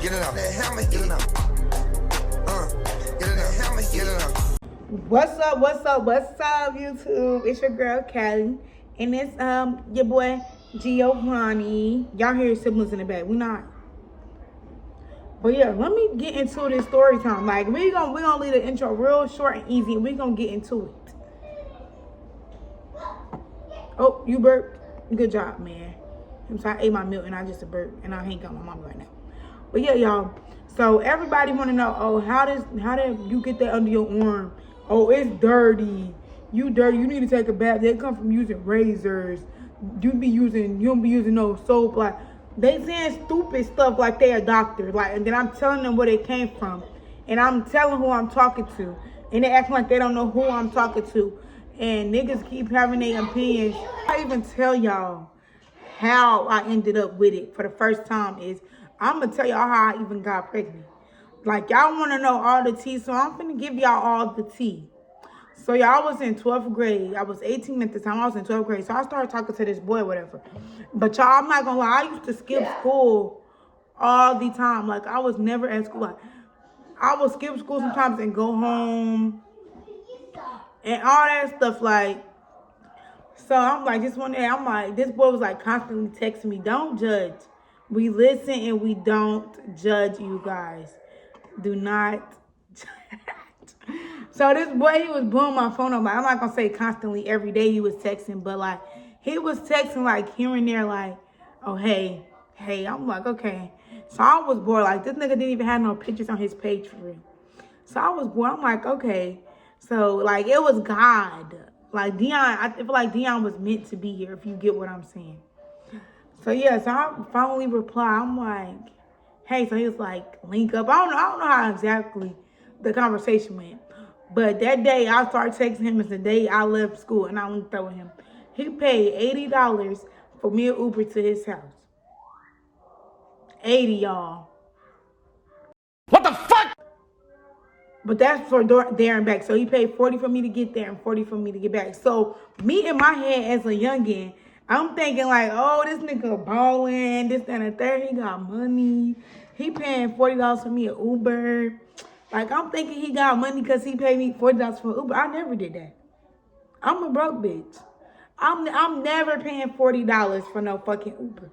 Get it out. That hammer, get it out. Get it out. Hammer, get it out. What's up, YouTube? It's your girl, Callie. And it's your boy, Giovanni. Y'all hear his siblings in the back. We not. But yeah, let me get into this story time. Like, we gonna leave the intro real short and easy, and we gonna get into it. Oh, you burped? Good job, man. So I ate my milk and I just burped, and I hang out my mom right now. But yeah, y'all. So everybody want to know, oh, how did you get that under your arm? Oh, it's dirty. You dirty. You need to take a bath. They come from using razors. You don't be using no soap. Like, they saying stupid stuff like they a doctor. Like, and then I'm telling them where they came from, and I'm telling who I'm talking to, and they acting like they don't know who I'm talking to. And niggas keep having their opinions. I even tell y'all how I ended up with it for the first time is I'm gonna tell y'all how I even got pregnant. Like, y'all want to know all the tea, so I'm gonna give y'all all the tea. So y'all was in 12th grade. I was 18 at the time. I was in 12th grade. So I started talking to this boy, whatever. But y'all, I'm not gonna lie, I used to skip school all the time. Like, I was never at school. Like, I would skip school sometimes and go home and all that stuff. Like, so I'm like, this one day, I'm like, this boy was like constantly texting me, don't judge. We listen and we don't judge, you guys. Do not judge. So this boy, he was blowing my phone up. Like, I'm not going to say constantly every day he was texting, but like, he was texting like here and there, like, oh, hey. I'm like, okay. So I was bored. Like, this nigga didn't even have no pictures on his page for real. So I was bored. I'm like, okay. So, like, it was God. Like, Dion, I feel like Dion was meant to be here, if you get what I'm saying. So, yeah, so I finally replied. I'm like, hey. So he was like, link up. I don't know how exactly the conversation went. But that day, I started texting him. It's the day I left school, and I linked up with him. He paid $80 for me and Uber to his house. 80, y'all. What the fuck? But that's for there and back. So he paid 40 for me to get there and 40 for me to get back. So me in my head as a youngin', I'm thinking like, oh, this nigga balling, this, that, and the third. He got money. He paying $40 for me at Uber. Like, I'm thinking he got money because he paid me $40 for Uber. I never did that. I'm a broke bitch. I'm never paying $40 for no fucking Uber.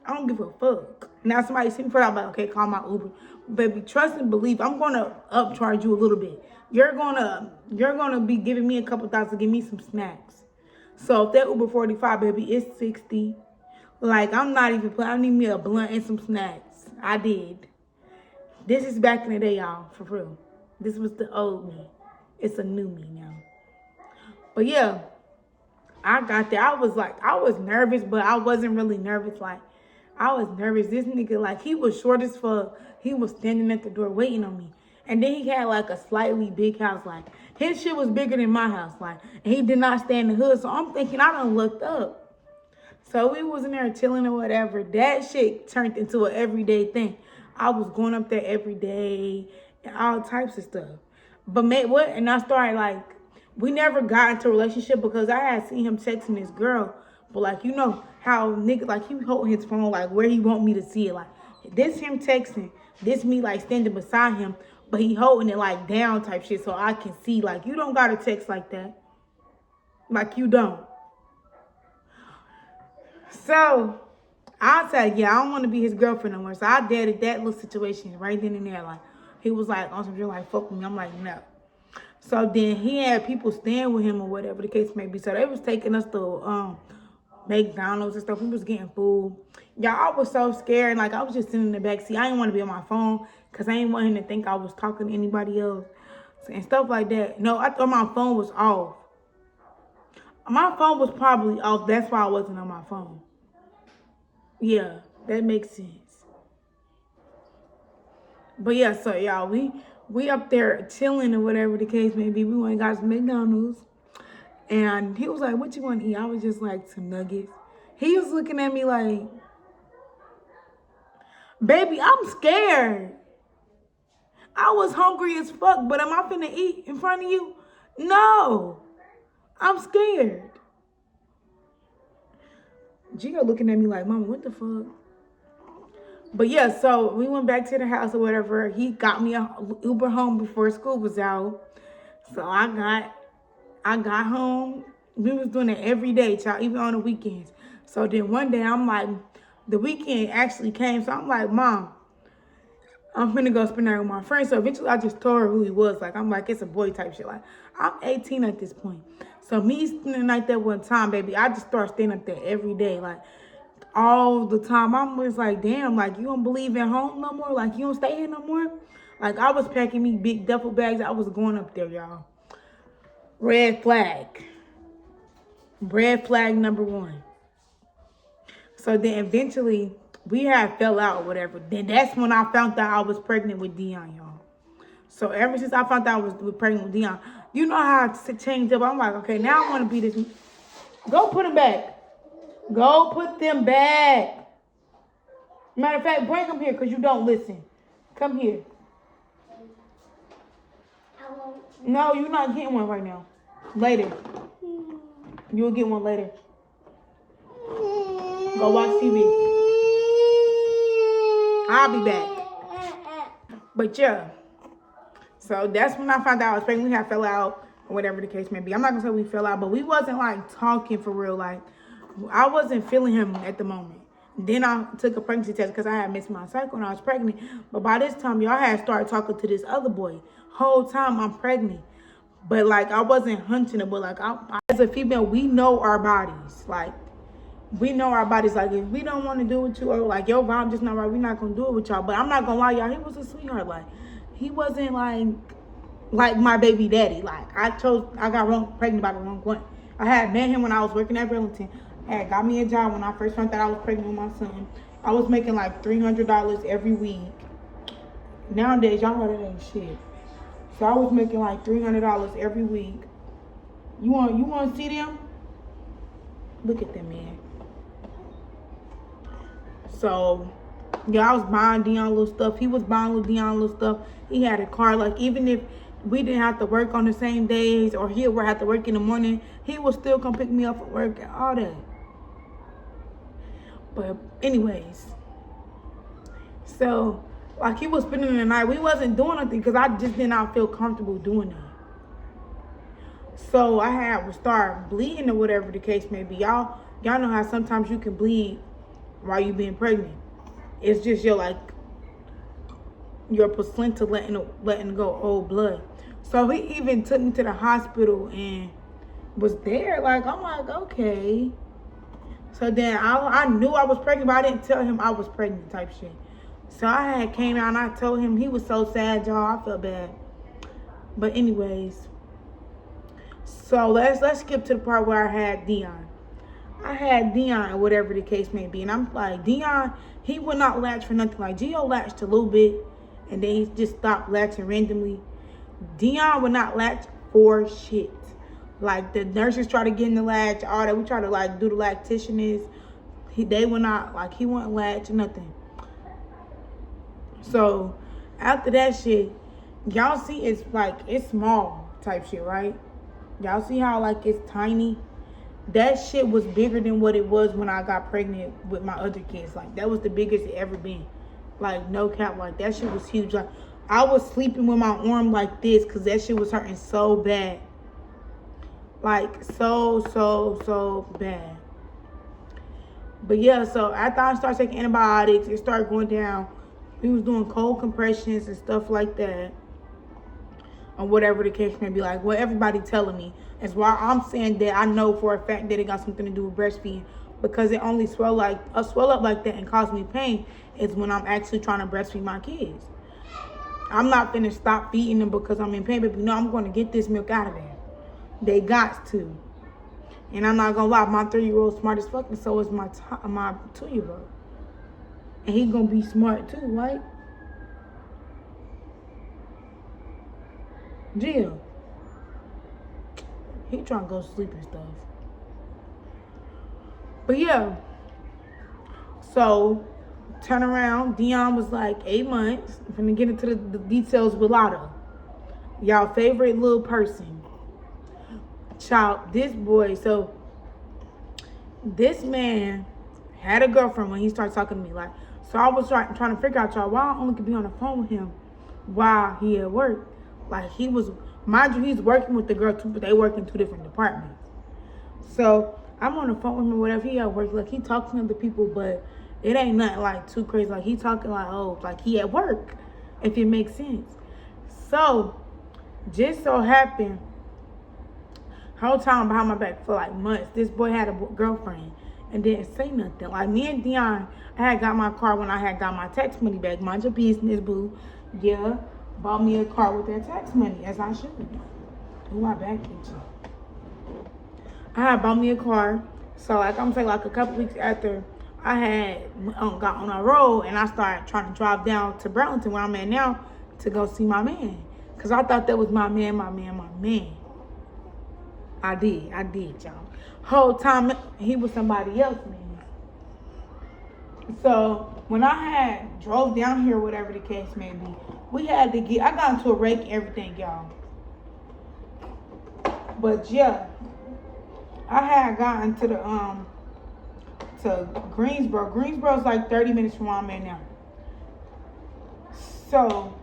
I don't give a fuck. Now somebody see me for that, I'm like, okay, call my Uber. Baby, trust and believe, I'm gonna upcharge you a little bit. You're gonna be giving me a couple thousand to give me some snacks. So if that Uber 45, baby, it's 60. Like, I'm not even playing. I need me a blunt and some snacks. I did. This is back in the day, y'all, for real. This was the old me. It's a new me now. But yeah, I got there. I was nervous, but I wasn't really nervous. Like, I was nervous. This nigga, like, he was short as fuck. He was standing at the door waiting on me. And then he had, like, a slightly big house. Like, his shit was bigger than my house. Like, and he did not stay in the hood. So I'm thinking, I done looked up. So we was in there chilling or whatever. That shit turned into an everyday thing. I was going up there every day and all types of stuff. But what? And I started, like, we never got into a relationship because I had seen him texting this girl. But, like, you know how nigga, like, he hold his phone, like, where he want me to see it. Like, this him texting. This me, like, standing beside him. But he holding it, like, down type shit so I can see. Like, you don't got to text like that. Like, you don't. So I said, yeah, I don't want to be his girlfriend no more. So I dated that little situation right then and there. Like, he was like, on some shit, like, fuck with me. I'm like, no. So then he had people staying with him or whatever the case may be. So they was taking us to McDonald's and stuff. We was getting food. Y'all, I was so scared. Like, I was just sitting in the back seat. I didn't want to be on my phone because I didn't want him to think I was talking to anybody else and stuff like that. No, I thought my phone was off. My phone was probably off. That's why I wasn't on my phone. Yeah, that makes sense. But yeah, so y'all, we up there chilling or whatever the case may be. We went and got some McDonald's. And he was like, what you want to eat? I was just like, some nuggets. He was looking at me like, baby, I'm scared. I was hungry as fuck, but am I finna eat in front of you? No, I'm scared. Gio looking at me like, Mama, what the fuck? But yeah, so we went back to the house or whatever. He got me a Uber home before school was out. So I got home. We was doing it every day, child, even on the weekends. So then one day I'm like, the weekend actually came. So I'm like, Mom, I'm finna go spend the night with my friend. So eventually I just told her who he was. Like, I'm like, it's a boy type shit. Like, I'm 18 at this point. So me spending the night there one time, baby, I just started staying up there every day. Like, all the time. I'm just like, damn, like, you don't believe in home no more? Like, you don't stay here no more? Like, I was packing me big duffel bags. I was going up there, y'all. Red flag. Red flag number one. So then eventually we had fell out or whatever. Then that's when I found out I was pregnant with Dion, y'all. So ever since I found out I was pregnant with Dion, you know how I changed up. I'm like, okay, now I want to be this. Go put them back. Go put them back. Matter of fact, bring them here because you don't listen. Come here. No, you're not getting one right now. Later. You'll get one later. Go watch TV. I'll be back. But yeah. So that's when I found out I was pregnant. We had fell out or whatever the case may be. I'm not going to say we fell out, but we wasn't like talking for real. Like, I wasn't feeling him at the moment. Then I took a pregnancy test because I had missed my cycle and I was pregnant. But by this time, y'all had started talking to this other boy. Whole time I'm pregnant. But like, I wasn't hunting it. But like, as a female, we know our bodies. Like, we know our bodies. Like, if we don't want to do it with you, or like your vibe just not right, we're not going to do it with y'all. But I'm not going to lie, y'all, he was a sweetheart. Like, he wasn't like my baby daddy. Like, I got pregnant by the wrong one. I had met him when I was working at Burlington. Had got me a job when I first found out I was pregnant with my son. I was making like $300 every week. Nowadays, y'all know that ain't shit. So I was making like $300 every week. You want to see them? Look at them, man. So, yeah, I was buying Dion little stuff. He was buying little Dion little stuff. He had a car. Like, even if we didn't have to work on the same days or he would have to work in the morning, he would still come pick me up at work and all that. But anyways, so like he was spending the night. We wasn't doing nothing because I just did not feel comfortable doing that. So I had to start bleeding or whatever the case may be. Y'all know how sometimes you can bleed while you being pregnant. It's just your placenta letting go old blood. So he even took me to the hospital and was there. Like, I'm like, okay. So then I knew I was pregnant, but I didn't tell him I was pregnant type shit. So I had came out and I told him. He was so sad, y'all. I felt bad. But anyways, so let's skip to the part where I had Dion. I had Dion or whatever the case may be. And I'm like, Dion, he would not latch for nothing. Like, Gio latched a little bit and then he just stopped latching randomly. Dion would not latch for shit. Like, the nurses try to get in the latch, all that. We try to, like, do the lactation. They would not, like, he wouldn't latch, nothing. So, after that shit, y'all see it's, like, it's small type shit, right? Y'all see how, like, it's tiny? That shit was bigger than what it was when I got pregnant with my other kids. Like, that was the biggest it ever been. Like, no cap, like, that shit was huge. Like, I was sleeping with my arm like this because that shit was hurting so bad. Like, so bad. But yeah, so after I started taking antibiotics, it started going down. We was doing cold compressions and stuff like that. Or whatever the case may be. Like, what everybody telling me. That's why I'm saying that I know for a fact that it got something to do with breastfeeding. Because it only swell up like that and cause me pain is when I'm actually trying to breastfeed my kids. I'm not finna stop feeding them because I'm in pain, but no, I'm going to get this milk out of there. They got to. And I'm not gonna lie, my 3-year-old smart as fuck, and so is my 2-year-old. And he gonna be smart too, right? Jill. He trying to go to sleep and stuff. But yeah. So, turn around. Dion was like 8 months. I'm gonna get into the details with Lotto. Y'all favorite little person. Child, this boy, so this man had a girlfriend when he started talking to me. Like, so I was trying to figure out, y'all, why I only could be on the phone with him while he at work. Like, he was, mind you, he's working with the girl too, but they work in 2 different departments. So I'm on the phone with him or whatever. He at work. Like, he talks to other people, but it ain't nothing like too crazy. Like, he talking like, oh, like he at work, if it makes sense. So just so happened, whole time behind my back for like months, this boy had a girlfriend and didn't say nothing. Like, me and Dion, I had got my car when I had got my tax money back. Mind your business, boo. Yeah, bought me a car with that tax money, as I should. Who my back itchy. I had bought me a car. So like I'm saying, like a couple weeks after I had got on a road and I started trying to drive down to Burlington where I'm at now to go see my man. Cause I thought that was my man. I did, y'all. Whole time he was somebody else, man. So when I had drove down here, whatever the case may be, I got into a wreck and everything, y'all. But yeah, I had gotten to to Greensboro. Greensboro's like 30 minutes from where I'm at now. So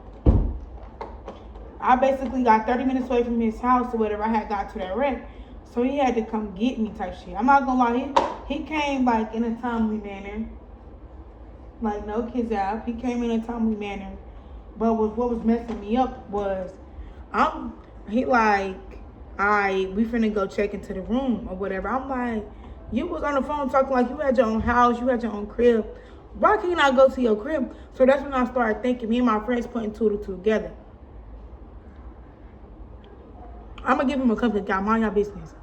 I basically got 30 minutes away from his house or whatever. I had got to that wreck. So he had to come get me type shit. I'm not gonna lie, he came like in a timely manner. Like, no kids out. He came in a timely manner. But what was messing me up was we finna go check into the room or whatever. I'm like, you was on the phone talking like you had your own house, you had your own crib. Why can't I go to your crib? So that's when I started thinking, me and my friends putting 2 and 2 together. I'm gonna give him a couple of guys, mind your business.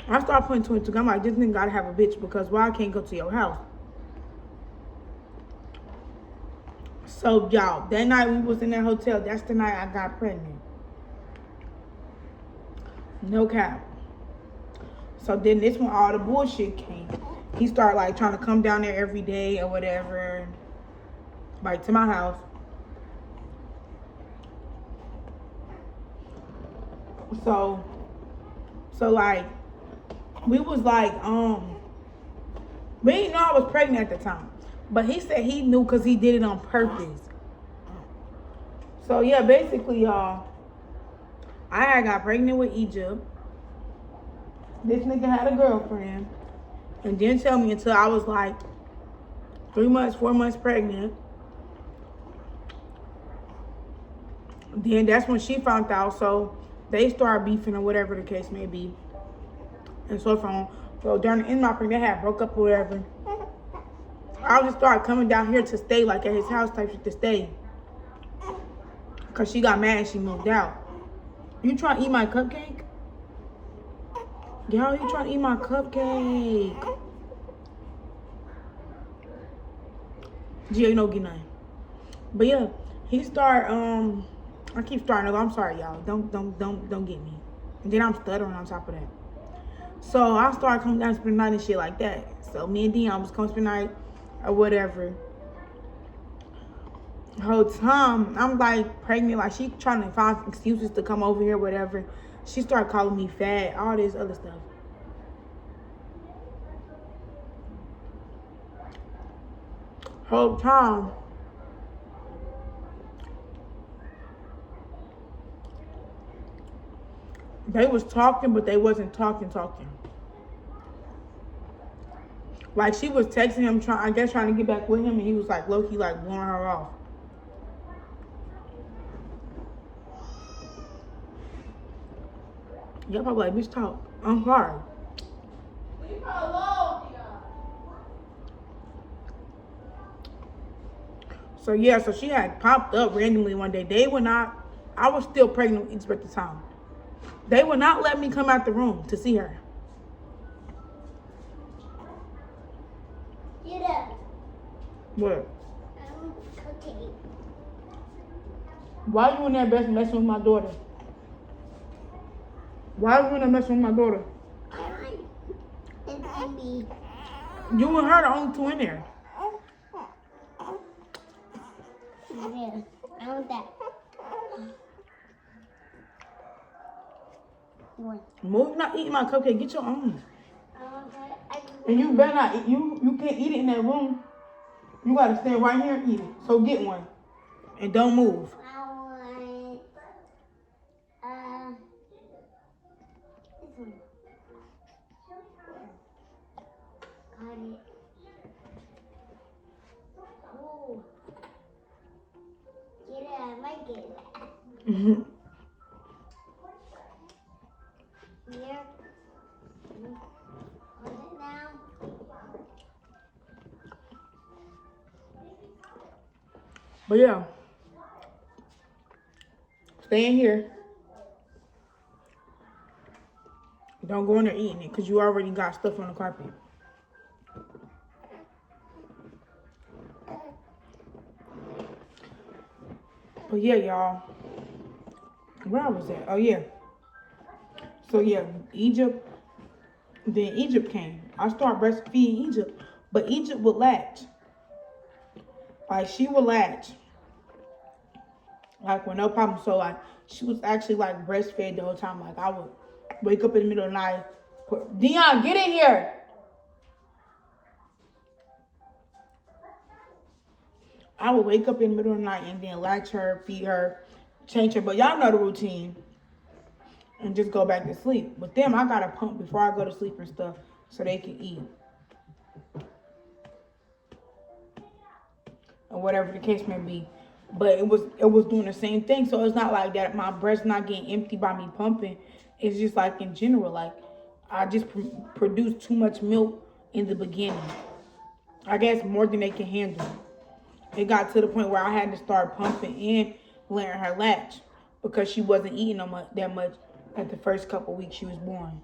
I started putting 2 and 2. I'm like, this nigga gotta have a bitch because why I can't go to your house? So y'all, that night we was in that hotel, that's the night I got pregnant. No cap. So then this when all the bullshit came. He started like trying to come down there every day or whatever. Like to my house. So like we was like we didn't know I was pregnant at the time. But he said he knew because he did it on purpose. So yeah, basically y'all, I had got pregnant with Egypt. This nigga had a girlfriend and didn't tell me until I was like 3 months, 4 months pregnant. Then that's when she found out, so they started beefing or whatever the case may be. And so during the end of my pregnancy, they had broke up or whatever. I just started coming down here to stay, like at his house type shit to stay. Cause she got mad and she moved out. You trying to eat my cupcake? Yo, you trying to eat my cupcake? Gio, you know, get nothing. But yeah, he started, I keep starting to go, I'm sorry, y'all. Don't get me. And then I'm stuttering on top of that. So I started coming down to spend the night and shit like that. So me and Dion was coming to spend the night or whatever. The whole time, I'm like pregnant, like she trying to find excuses to come over here, whatever. She started calling me fat, all this other stuff. Whole time, they was talking, but they wasn't talking. Like she was texting him, trying to get back with him, and he was like low-key like blowing her off. Y'all probably like, bitch, talk. I'm sorry. Leave her alone, so yeah, so she had popped up randomly one day. I was still pregnant with Egypt at the time. They would not let me come out the room to see her. Get up. What? Cooking. Why you in there messing with my daughter? Why are you in there messing with my daughter? It's Andy. You and her the only 2 in there. Yeah, I want that. Move, not eating my cupcake. Get your own. I And you better not eat. You can't eat it in that room. You gotta stand right here and eat it. So get one. And don't move. I want, this one. Got it. Ooh. Get it, I might get it. Mm-hmm. Here. Hold it now. But yeah. Stay in here. Don't go in there eating it because you already got stuff on the carpet. But yeah, y'all. Where I was at? Oh yeah. So yeah, Egypt. Then Egypt came. I started breastfeeding Egypt, but Egypt would latch. Like she would latch. Like with no problem. So like she was actually like breastfed the whole time. Like I would wake up in the middle of the night. Dion, get in here. I would wake up in the middle of the night and then latch her, feed her, change her. But y'all know the routine. And just go back to sleep. With them, I gotta pump before I go to sleep and stuff so they can eat. Or whatever the case may be. But it was doing the same thing. So it's not like that my breast not getting empty by me pumping. It's just like in general, like I just produced too much milk in the beginning. I guess more than they can handle. It got to the point where I had to start pumping and letting her latch because she wasn't eating that much at the first couple weeks she was born.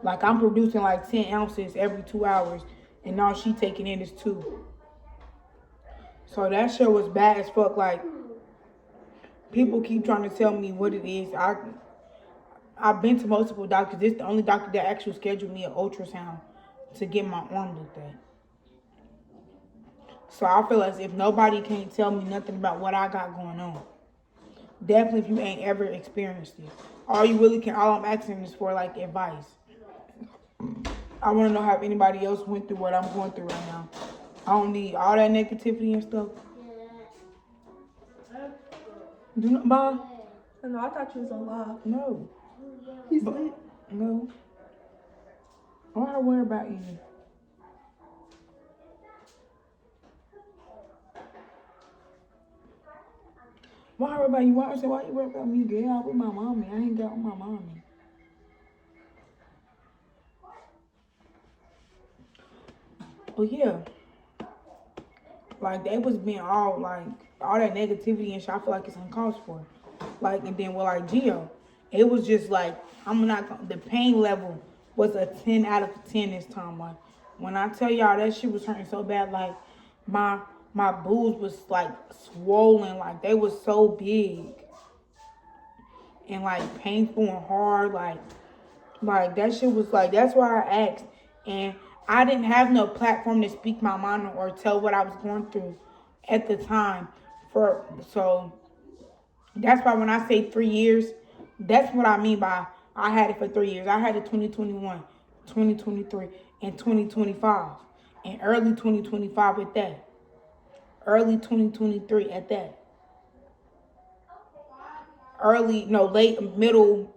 Like I'm producing like 10 ounces every 2 hours and now she taking in is 2. So that shit was bad as fuck. Like people keep trying to tell me what it is. I've been to multiple doctors. This is the only doctor that actually scheduled me an ultrasound to get my arm looked at. So I feel as if nobody can't tell me nothing about what I got going on. Definitely if you ain't ever experienced it. All I'm asking is for like advice. I want to know how if anybody else went through what I'm going through right now. I don't need all that negativity and stuff. Do not, bye. No, I thought you was alive. No. He's lit. No. Why I worry about you? Why I worry about you? Why you worry about me, girl? I'm with my mommy. I ain't got with my mommy. But yeah. Like, they was being all that negativity and shit. I feel like it's uncalled for. Like, and then with like Gio, it was just like, the pain level was a 10 out of 10 this time. Like, when I tell y'all that shit was hurting so bad, like, my boobs was like swollen, like they was so big. And like painful and hard, like that shit was like, that's why I asked. And I didn't have no platform to speak my mind or tell what I was going through at the time. So that's why when I say 3 years, that's what I mean by I had it for 3 years. I had it 2021, 2023, and 2025. And early 2025 at that. Early 2023 at that. Middle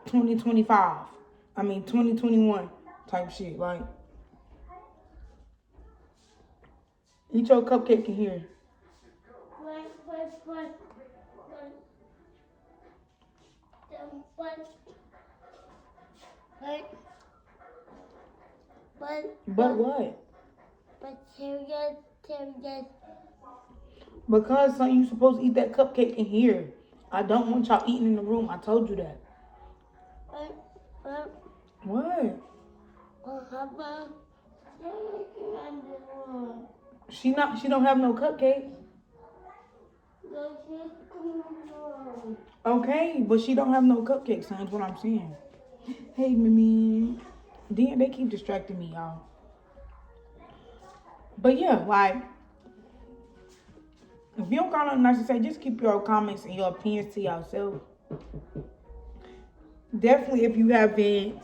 2025. 2021 type shit. Like, eat your cupcake in here. But what? But serious. Because son, you supposed to eat that cupcake in here. I don't want y'all eating in the room. I told you that. What? She don't have no cupcake. Okay, but she don't have no cupcake, son, is what I'm saying. Hey, Mimi. Then they keep distracting me, y'all. But yeah, like, if you don't got nothing nice to say, just keep your comments and your opinions to yourself. Definitely, if you haven't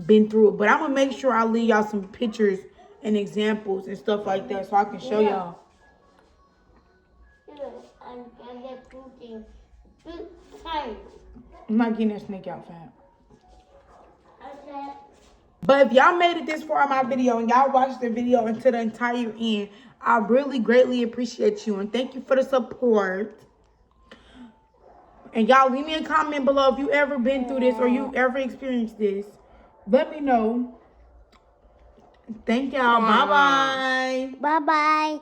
been through it. But I'm gonna make sure I leave y'all some pictures and examples and stuff like that so I can show y'all. I'm not getting that snake out, fam. But if y'all made it this far in my video and y'all watched the video until the entire end, I really greatly appreciate you and thank you for the support. And y'all leave me a comment below if you ever been through this or you ever experienced this. Let me know. Thank y'all. Bye-bye. Bye-bye.